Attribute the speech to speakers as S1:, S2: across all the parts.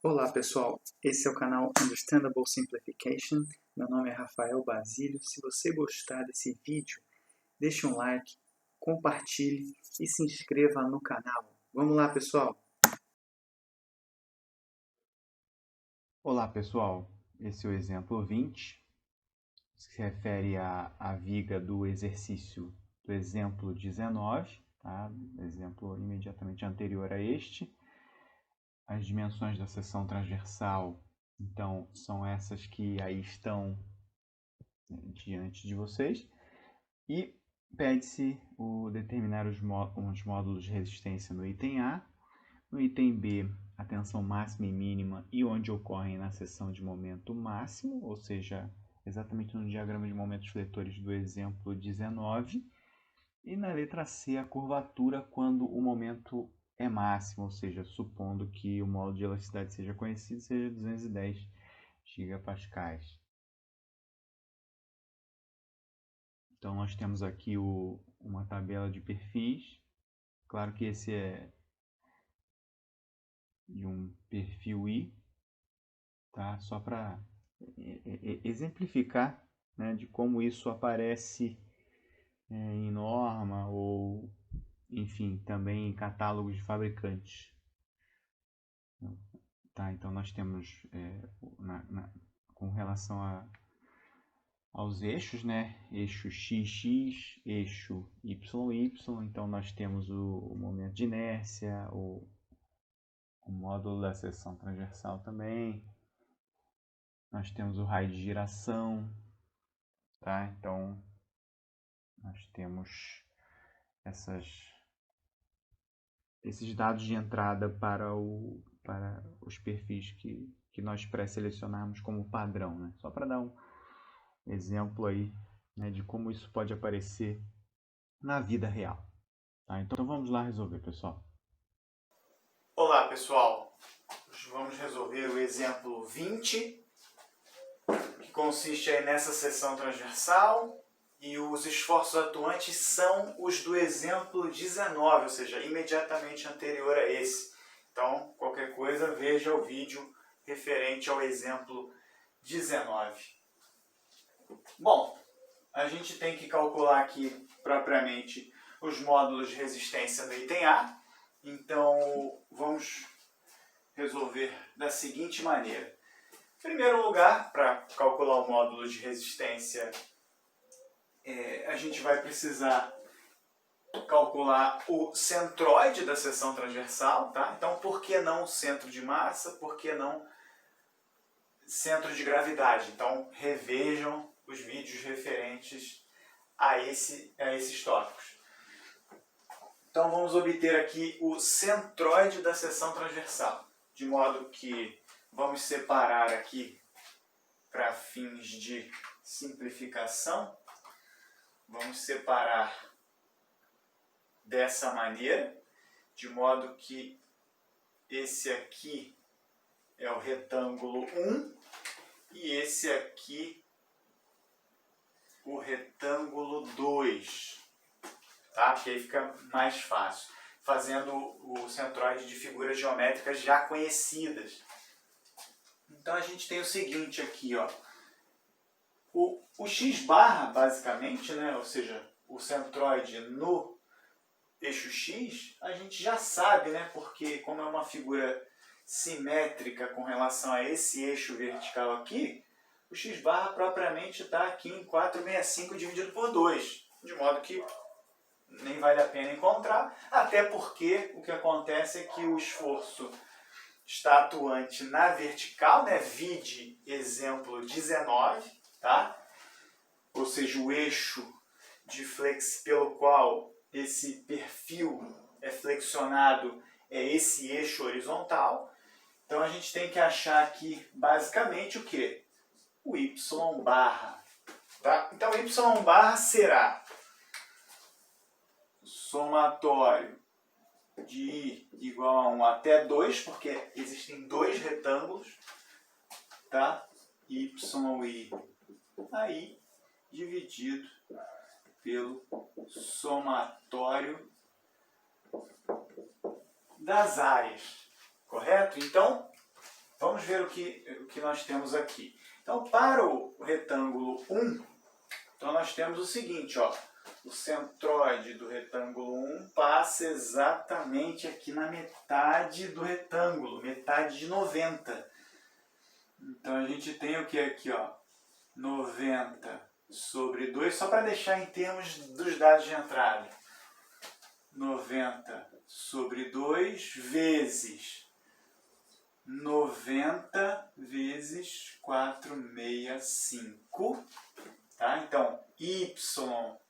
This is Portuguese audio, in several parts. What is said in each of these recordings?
S1: Olá pessoal, esse é o canal Understandable Simplification. Meu nome é Rafael Basílio. Se você gostar desse vídeo, deixe um like, compartilhe e se inscreva no canal. Vamos lá pessoal!
S2: Olá pessoal, esse é o exemplo 20, se refere à viga do exercício do exemplo 19, tá? Exemplo imediatamente anterior a este. As dimensões da seção transversal, então, são essas que aí estão diante de vocês. E pede-se determinar os módulos de resistência no item A, no item B, a tensão máxima e mínima e onde ocorrem na seção de momento máximo, ou seja, exatamente no diagrama de momentos fletores do exemplo 19. E na letra C, a curvatura quando o momento é máximo, ou seja, supondo que o módulo de elasticidade seja conhecido, seja 210 gigapascais. Então nós temos aqui uma tabela de perfis. Claro que esse é de um perfil I, tá? Só para exemplificar, né, de como isso aparece em norma ou, enfim, também em catálogos de fabricantes. Tá? Então nós temos, com relação aos eixos, né, eixo XX, eixo YY, então nós temos o momento de inércia, o módulo da seção transversal também. Nós temos o raio de giração, tá? Então, nós temos esses dados de entrada para os perfis que nós pré-selecionamos como padrão, né? Só para dar um exemplo aí, né, de como isso pode aparecer na vida real. Tá? Então, vamos lá resolver, pessoal.
S1: Olá pessoal, vamos resolver o exemplo 20, que consiste aí nessa seção transversal. E os esforços atuantes são os do exemplo 19, ou seja, imediatamente anterior a esse. Então, qualquer coisa, veja o vídeo referente ao exemplo 19. Bom, a gente tem que calcular aqui propriamente os módulos de resistência no item A. Então, vamos resolver da seguinte maneira. Em primeiro lugar, para calcular o módulo de resistência, a gente vai precisar calcular o centroide da seção transversal, tá? Então, por que não centro de massa? Por que não centro de gravidade? Então, revejam os vídeos referentes a esses tópicos. Então, vamos obter aqui o centroide da seção transversal, de modo que vamos separar aqui para fins de simplificação. Vamos separar dessa maneira, de modo que esse aqui é o retângulo 1 e esse aqui o retângulo 2. Tá? Porque aí fica mais fácil, fazendo o centroide de figuras geométricas já conhecidas. Então a gente tem o seguinte aqui, ó. O x-barra, basicamente, né, ou seja, o centroide no eixo x, a gente já sabe, né, porque como é uma figura simétrica com relação a esse eixo vertical aqui, o x-barra propriamente está aqui em 465 dividido por 2, de modo que nem vale a pena encontrar, até porque o que acontece é que o esforço está atuante na vertical, né, vide exemplo 19, tá? Ou seja, o eixo pelo qual esse perfil é flexionado é esse eixo horizontal. Então a gente tem que achar aqui basicamente o que? O y barra. Tá? Então o y barra será somatório de I igual a 1 até 2, porque existem dois retângulos, tá? YI aí dividido pelo somatório das áreas, correto? Então, vamos ver o que nós temos aqui. Então, para o retângulo 1, então nós temos o seguinte, ó, o centroide do retângulo 1 passa exatamente aqui na metade do retângulo, metade de 90. Então a gente tem o que aqui, ó? 90 sobre 2, só para deixar em termos dos dados de entrada. 90 sobre 2 vezes 90 vezes 465. Tá? Então, y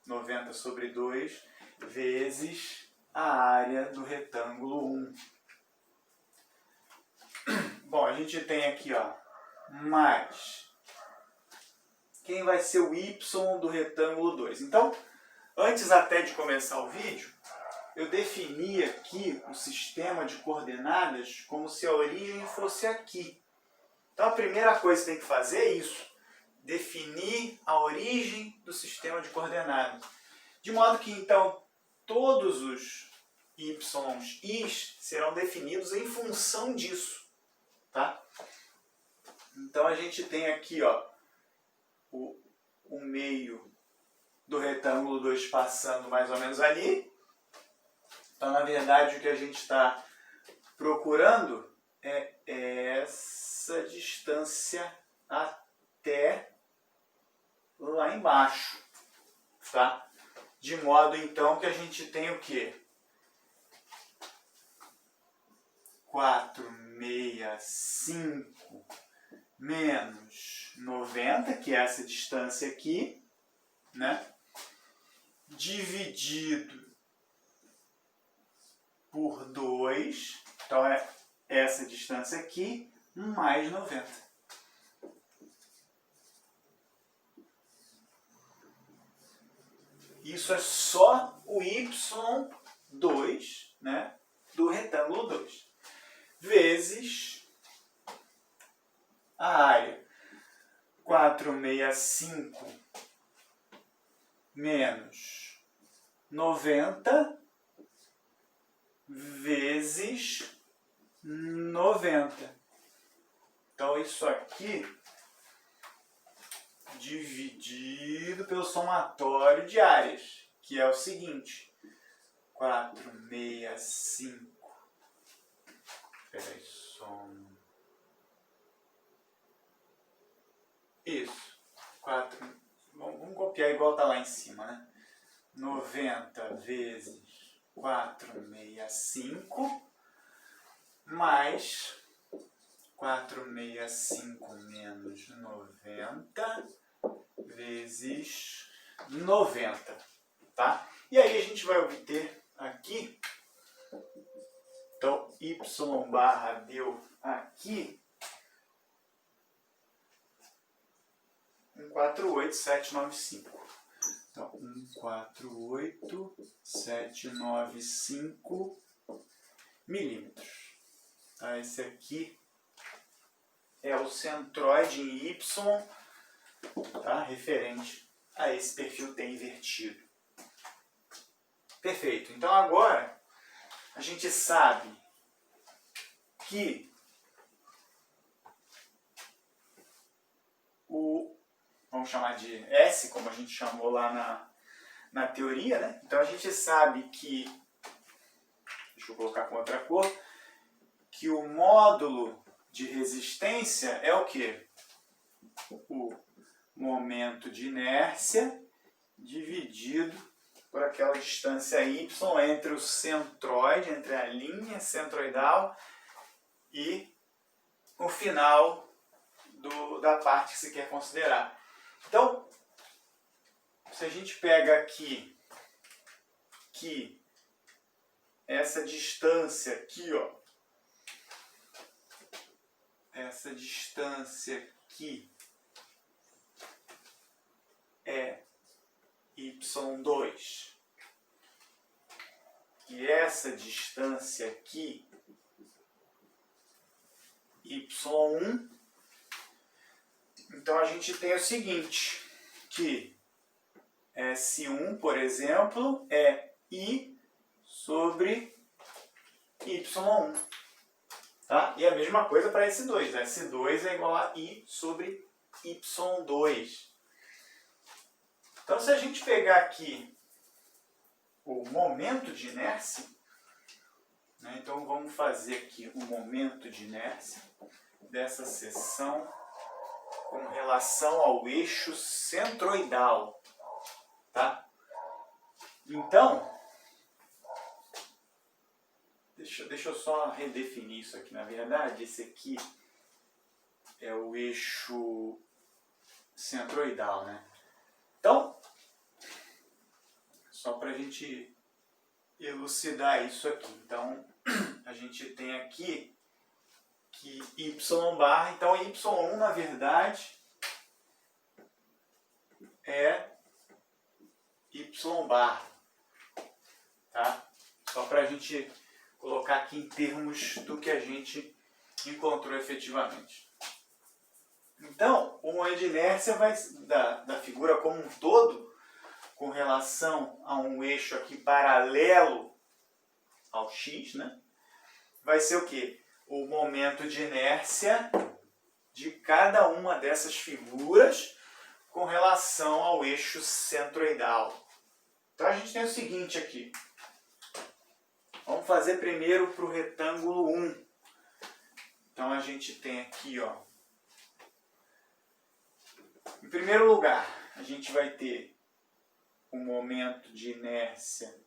S1: 90 sobre 2 vezes a área do retângulo 1. Bom, a gente tem aqui, ó, mais quem vai ser o y do retângulo 2. Então, antes até de começar o vídeo, eu defini aqui o sistema de coordenadas como se a origem fosse aqui. Então, a primeira coisa que você tem que fazer é isso. Definir a origem do sistema de coordenadas. De modo que, então, todos os y's serão definidos em função disso. Tá? Então, a gente tem aqui, ó, o meio do retângulo 2 passando mais ou menos ali. Então, na verdade, o que a gente está procurando é essa distância até lá embaixo, tá? De modo, então, que a gente tem o quê? 465 menos 90, que é essa distância aqui, né? Dividido por 2, então é essa distância aqui, mais 90. Isso é só o y2, né, do retângulo 2, vezes a área 465 menos 90 vezes 90. Então, isso aqui dividido pelo somatório de áreas, que é o seguinte, 465, peraí, isso, 4, vamos copiar igual está lá em cima, né? 90 vezes 465 mais 465 menos 90 vezes 90, tá? E aí a gente vai obter aqui, então y barra deu aqui 148795. Então, 148795 milímetros. Tá? Esse aqui é o centroide em y, tá? Referente a esse perfil T invertido. Perfeito. Então, agora, a gente sabe que vamos chamar de S, como a gente chamou lá na teoria, né? Então a gente sabe que, deixa eu colocar com outra cor, que o módulo de resistência é o quê? O momento de inércia dividido por aquela distância y entre o centroide, entre a linha centroidal e o final da parte que você quer considerar. Então, se a gente pega aqui que essa distância aqui, ó, essa distância aqui é y2 e essa distância aqui y1, então a gente tem o seguinte, que S1, por exemplo, é I sobre Y1. Tá? E a mesma coisa para S2. S2 é igual a I sobre Y2. Então, se a gente pegar aqui o momento de inércia, né? Então vamos fazer aqui o momento de inércia dessa seção com relação ao eixo centroidal. Tá? Então, deixa eu só redefinir isso aqui. Na verdade, esse aqui é o eixo centroidal, né? Então, só para a gente elucidar isso aqui. Então, a gente tem aqui que y barra, então y1 na verdade é y barra, tá? Só para a gente colocar aqui em termos do que a gente encontrou efetivamente. Então, o momento de inércia da figura como um todo, com relação a um eixo aqui paralelo ao x, né? Vai ser o quê? O momento de inércia de cada uma dessas figuras com relação ao eixo centroidal. Então a gente tem o seguinte aqui. Vamos fazer primeiro para o retângulo 1. Então a gente tem aqui, ó. Em primeiro lugar, a gente vai ter o momento de inércia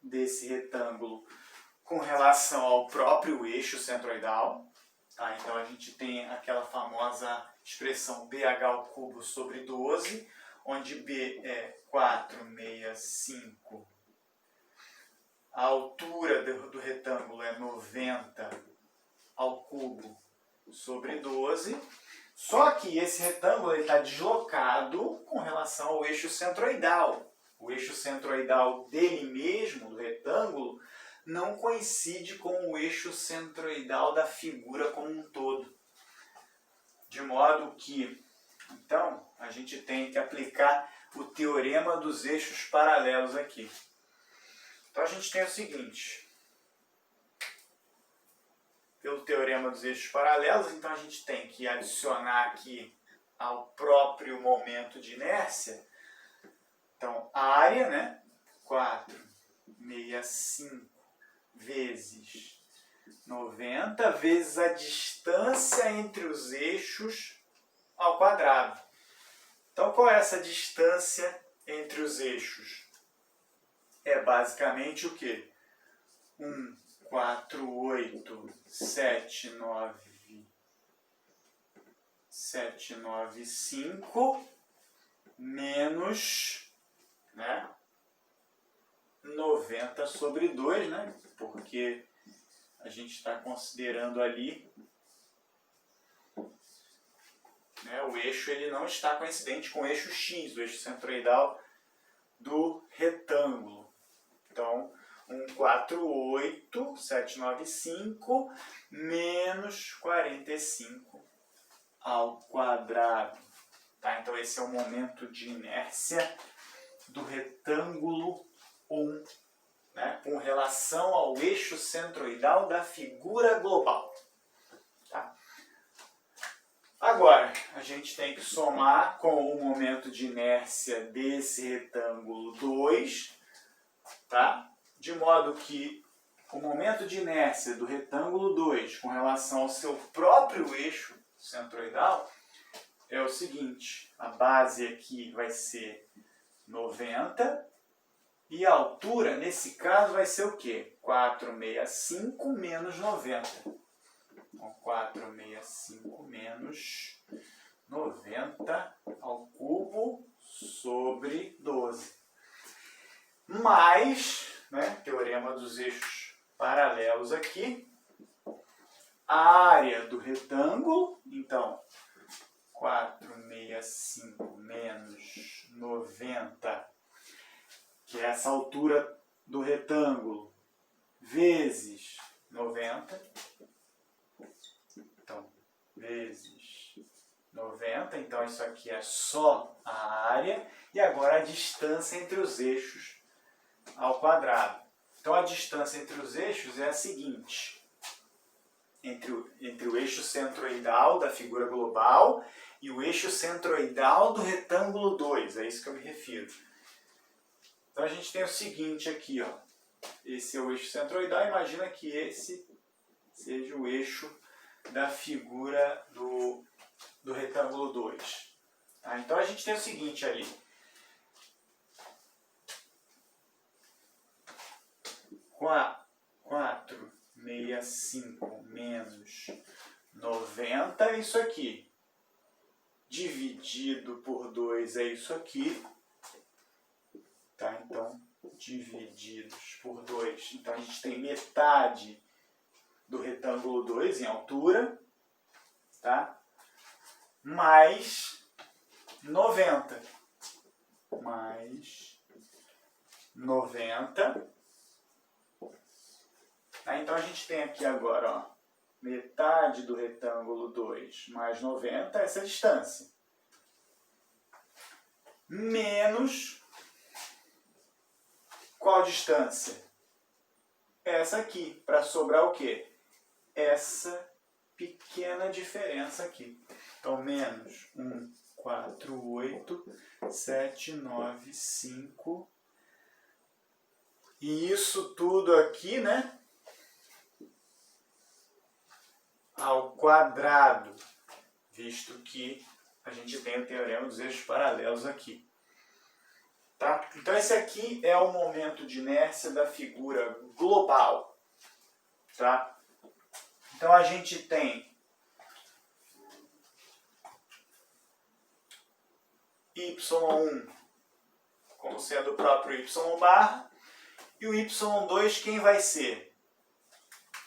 S1: desse retângulo com relação ao próprio eixo centroidal. Tá? Então a gente tem aquela famosa expressão BH ao cubo sobre 12, onde B é 465. A altura do retângulo é 90 ao cubo sobre 12. Só que esse retângulo está deslocado com relação ao eixo centroidal. O eixo centroidal dele mesmo, do retângulo, não coincide com o eixo centroidal da figura como um todo. De modo que, então, a gente tem que aplicar o teorema dos eixos paralelos aqui. Então a gente tem o seguinte. Pelo teorema dos eixos paralelos, então a gente tem que adicionar aqui ao próprio momento de inércia. Então, a área, né? 465 vezes 90 vezes a distância entre os eixos ao quadrado. Então, qual é essa distância entre os eixos? É basicamente o quê? 1,48795 menos, né, 90 sobre 2, né? Porque a gente está considerando ali, né, o eixo ele não está coincidente com o eixo x, o eixo centroidal do retângulo. Então, 1,48795 menos 45 ao quadrado. Tá? Então, esse é o momento de inércia do retângulo 1, né, com relação ao eixo centroidal da figura global. Tá? Agora, a gente tem que somar com o momento de inércia desse retângulo 2, tá? De modo que o momento de inércia do retângulo 2 com relação ao seu próprio eixo centroidal é o seguinte. A base aqui vai ser 90 e a altura, nesse caso, vai ser o quê? 465 menos 90. Então, 465 menos 90 ao cubo sobre 12. Mais, né, teorema dos eixos paralelos aqui, a área do retângulo, então, 465 menos 90, que é essa altura do retângulo, vezes 90. Então, vezes 90. Então, isso aqui é só a área. E agora a distância entre os eixos ao quadrado. Então, a distância entre os eixos é a seguinte. entre o eixo centroidal da figura global e o eixo centroidal do retângulo 2, é isso que eu me refiro. Então a gente tem o seguinte aqui, ó. Esse é o eixo centroidal, imagina que esse seja o eixo da figura do retângulo 2. Tá? Então a gente tem o seguinte ali. 465 menos 90 é isso aqui. Dividido por 2 é isso aqui. Tá? Então, divididos por 2. Então, a gente tem metade do retângulo 2 em altura. Tá? Mais 90. Mais 90. Tá? Então, a gente tem aqui agora, ó, metade do retângulo 2 mais 90, essa distância. Menos qual distância? Essa aqui, para sobrar o quê? Essa pequena diferença aqui. Então, menos 148,795. E isso tudo aqui, né? Ao quadrado, visto que a gente tem o teorema dos eixos paralelos aqui. Tá? Então esse aqui é o momento de inércia da figura global. Tá? Então a gente tem y1 como sendo o próprio y barra, e o y2 quem vai ser?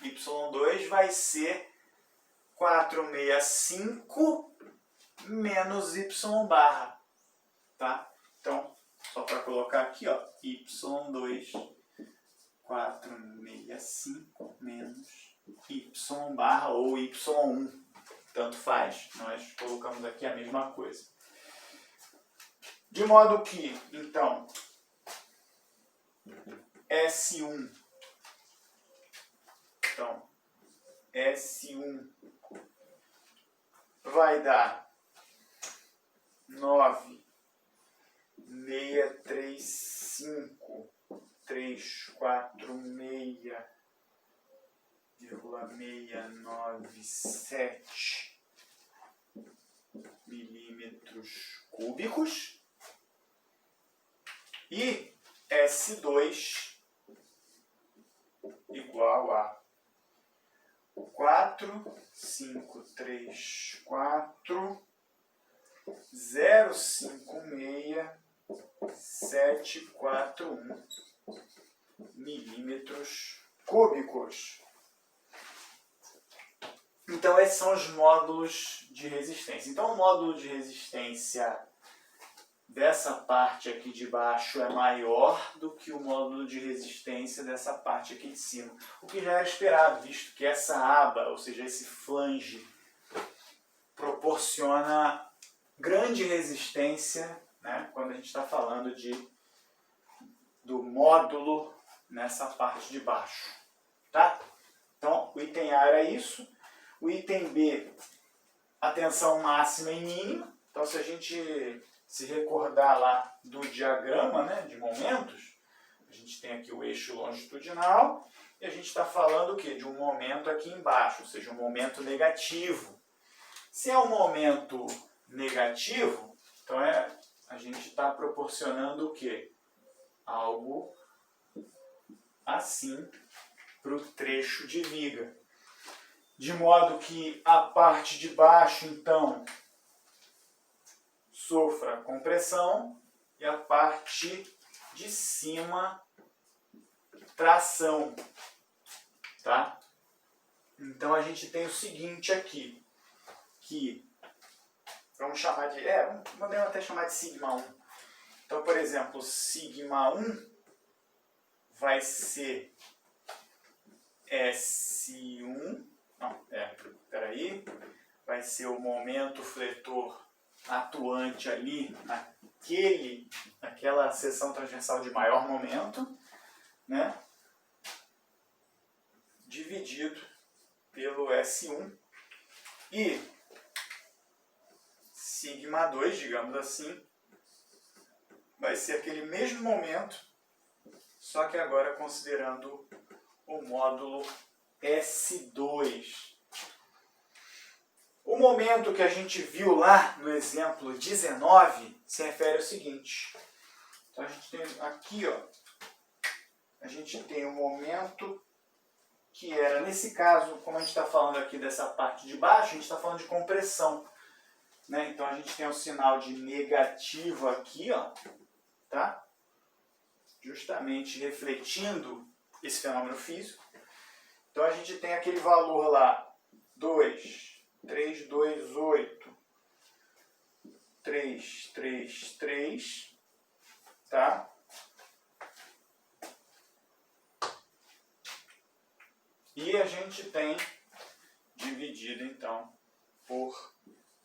S1: Y2 vai ser 465 menos y barra, tá? Então, só para colocar aqui, ó, y2, 465 menos y barra ou y1, tanto faz, nós colocamos aqui a mesma coisa. De modo que, então, S1, então, S1 vai dar 9.635,697 milímetros cúbicos. E S2 igual a 453,056,741 milímetros cúbicos. Então, esses são os módulos de resistência. Então, o módulo de resistência dessa parte aqui de baixo é maior do que o módulo de resistência dessa parte aqui de cima. O que já era esperado, visto que essa aba, ou seja, esse flange, proporciona grande resistência, né, quando a gente está falando do módulo nessa parte de baixo. Tá? Então, o item A era isso. O item B, a tensão máxima e mínima. Então, se a gente se recordar lá do diagrama, né, de momentos, a gente tem aqui o eixo longitudinal e a gente está falando o quê? De um momento aqui embaixo, ou seja, um momento negativo. Se é um momento negativo, então a gente está proporcionando o quê? Algo assim para o trecho de viga. De modo que a parte de baixo, então, sofra compressão e a parte de cima tração, tá? Então a gente tem o seguinte aqui, que vamos chamar de, podemos até chamar de sigma 1. Então, por exemplo, sigma 1 vai ser S1, vai ser o momento fletor atuante ali naquela seção transversal de maior momento, né? Dividido pelo S1 e sigma 2, digamos assim, vai ser aquele mesmo momento, só que agora considerando o módulo S2. O momento que a gente viu lá no exemplo 19 se refere ao seguinte. Então a gente tem aqui, ó, a gente tem um momento que era, nesse caso, como a gente está falando aqui dessa parte de baixo, a gente está falando de compressão, né? Então a gente tem um sinal de negativo aqui, ó, tá? Justamente refletindo esse fenômeno físico. Então a gente tem aquele valor lá, 2,328, 333, tá? E a gente tem dividido, então, por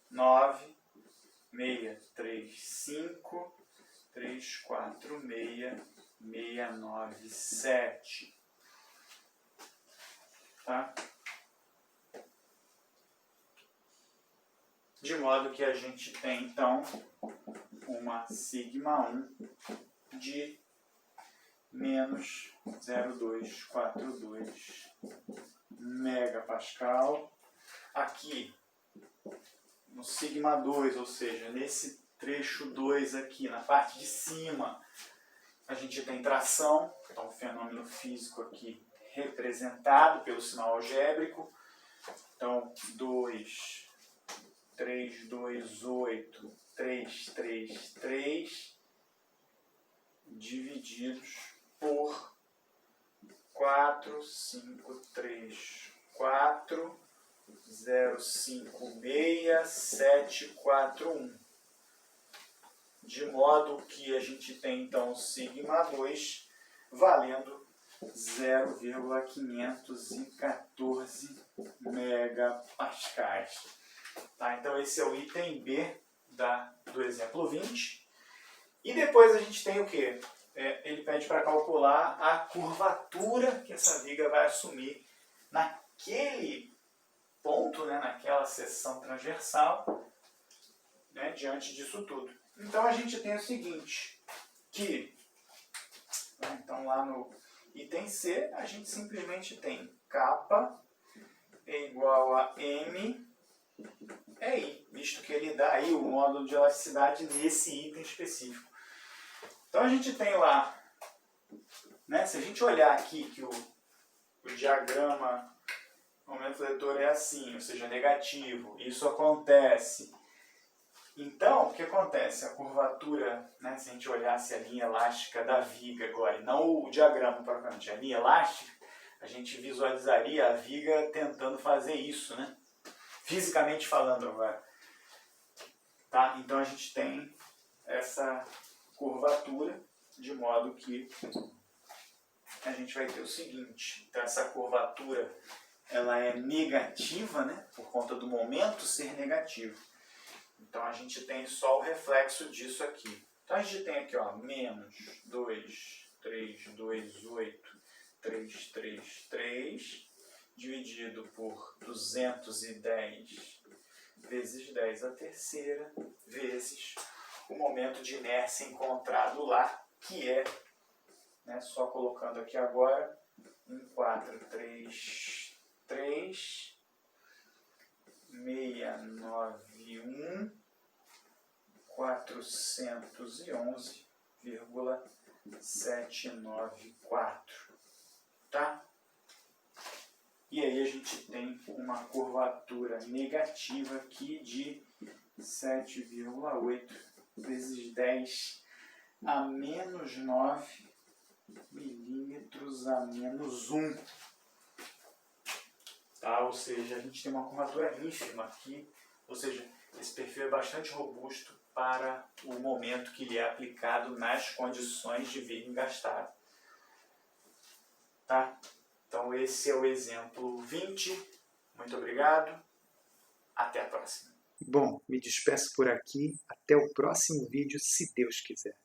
S1: 9,635, 346,697. Tá? De modo que a gente tem, então, uma sigma 1 de menos 0,242 megapascal. Aqui, no sigma 2, ou seja, nesse trecho 2 aqui, na parte de cima, a gente tem tração, então o fenômeno físico aqui representado pelo sinal algébrico. Então, 2,328, 333 divididos por 4,534, 0,56741. De modo que a gente tem, então, sigma 2 valendo 0,514 megapascais. Tá? Então esse é o item B do exemplo 20. E depois a gente tem o quê? Ele pede para calcular a curvatura que essa viga vai assumir naquele ponto, né, naquela seção transversal, né, diante disso tudo. Então a gente tem o seguinte, que então lá no item C, a gente simplesmente tem kappa é igual a m é I, visto que ele dá aí o módulo de elasticidade nesse item específico. Então a gente tem lá, né, se a gente olhar aqui que o diagrama momento fletor é assim, ou seja, negativo, isso acontece. Então, o que acontece? A curvatura, né, se a gente olhasse a linha elástica da viga agora, e não o diagrama propriamente, a linha elástica, a gente visualizaria a viga tentando fazer isso, né? Fisicamente falando agora. Tá? Então a gente tem essa curvatura, de modo que a gente vai ter o seguinte. Então essa curvatura ela é negativa, né, por conta do momento ser negativo. Então a gente tem só o reflexo disso aqui. Então a gente tem aqui, ó, menos 2,328, 333, dividido por 210 vezes 10 a terceira, vezes o momento de inércia encontrado lá, que é, né, só colocando aqui agora, 1433, 691, 411,794, tá? E aí a gente tem uma curvatura negativa aqui de 7,8 vezes 10 a menos 9 milímetros a menos 1. Tá? Ou seja, a gente tem uma curvatura ínfima aqui, ou seja, esse perfil é bastante robusto para o momento que lhe é aplicado nas condições de viga engastada. Tá? Então esse é o exemplo 20. Muito obrigado. Até a próxima.
S3: Bom, me despeço por aqui. Até o próximo vídeo, se Deus quiser.